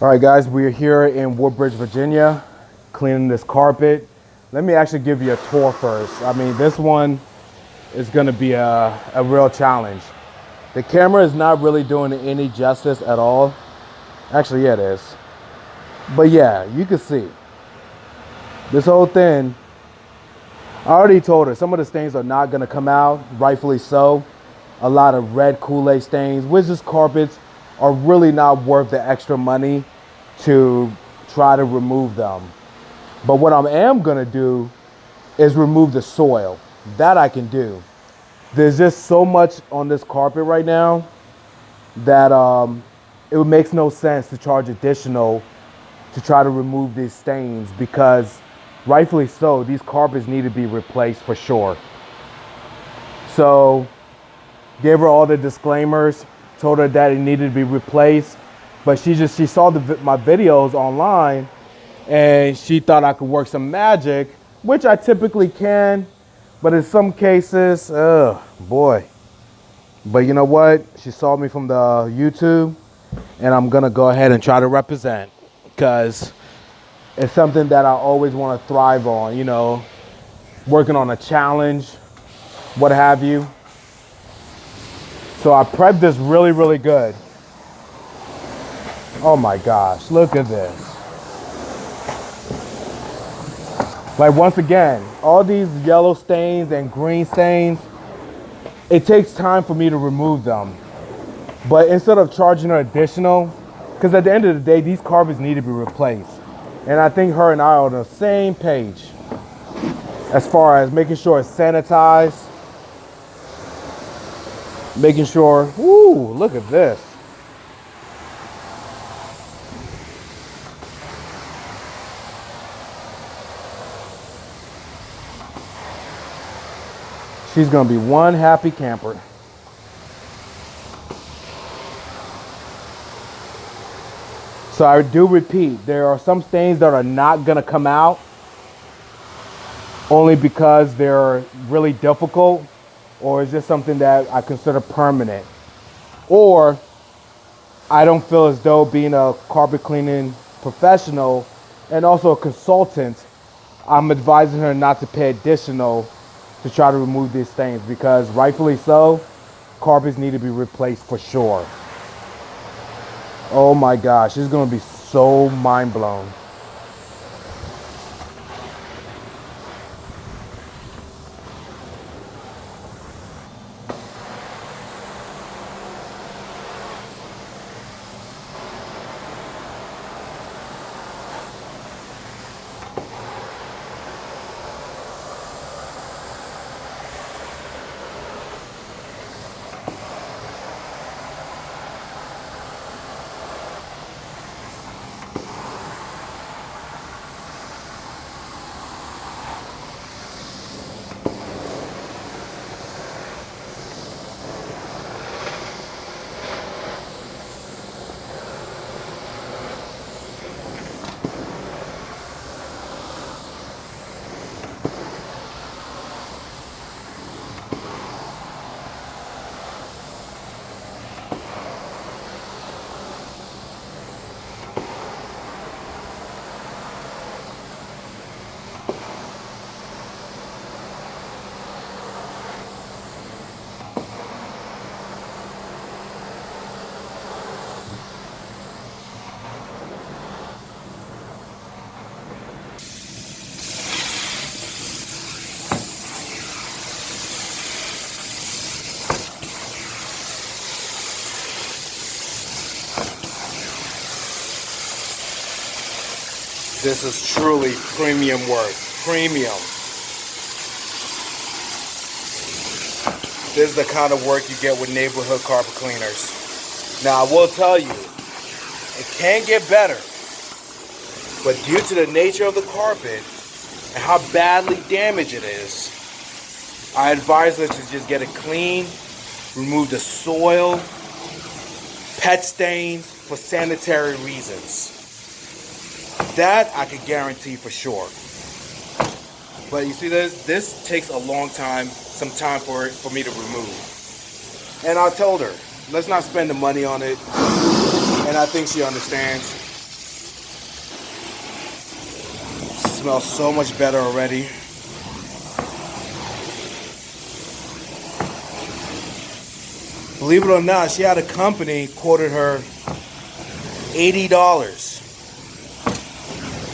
All right, guys, we're here in Woodbridge, Virginia, cleaning this carpet. Let me actually give you a tour first. I mean, this one is gonna be a real challenge. The camera is not really doing it any justice at all. Actually, yeah, it is. But yeah, you can see this whole thing. I already told her some of the stains are not gonna come out, rightfully so. A lot of red Kool-Aid stains, which is carpets are really not worth the extra money to try to remove them. But what I am gonna do is remove the soil. That I can do. There's just so much on this carpet right now that it makes no sense to charge additional to try to remove these stains, because rightfully so, these carpets need to be replaced for sure. So gave her all the disclaimers, told her that it needed to be replaced, but she saw my videos online and she thought I could work some magic, which I typically can, but in some cases, oh boy. But you know what? She saw me from the YouTube, and I'm gonna go ahead and try to represent, because it's something that I always want to thrive on, you know, working on a challenge, what have you. So I prepped this really good. Oh my gosh, look at this. Like, once again, all these yellow stains and green stains, it takes time for me to remove them. But instead of charging her additional, because at the end of the day, these carpets need to be replaced. And I think her and I are on the same page as far as making sure it's sanitized, making sure, ooh, look at this. She's gonna be one happy camper. So I do repeat, there are some stains that are not gonna come out only because they're really difficult, or it's just something that I consider permanent. Or I don't feel as though, being a carpet cleaning professional and also a consultant, I'm advising her not to pay additional to try to remove these stains, because rightfully so, carpets need to be replaced for sure. Oh my gosh, it's gonna be so mind blown. This is truly premium work. Premium. This is the kind of work you get with neighborhood carpet cleaners. Now, I will tell you, it can get better. But due to the nature of the carpet and how badly damaged it is, I advise her to just get it clean, remove the soil, pet stains for sanitary reasons. That I can guarantee for sure. But you see this takes a long time, some time for me to remove. And I told her, let's not spend the money on it. And I think she understands. smells so much better already. Believe it or not, she had a company quoted her $80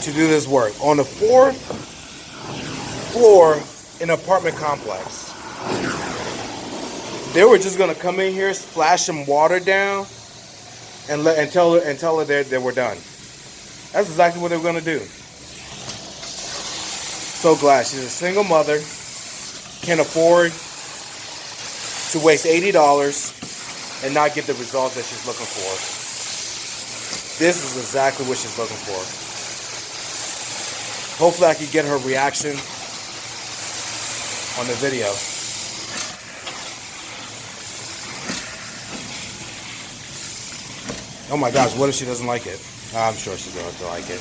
to do this work on the 4th floor in an apartment complex. They were just gonna come in here, splash some water down, and tell her they were done. That's exactly what they were gonna do. So glad she's a single mother, can't afford to waste $80 and not get the results that she's looking for. This is exactly what she's looking for. Hopefully I can get her reaction on the video. Oh my gosh, what if she doesn't like it? I'm sure she's going to like it.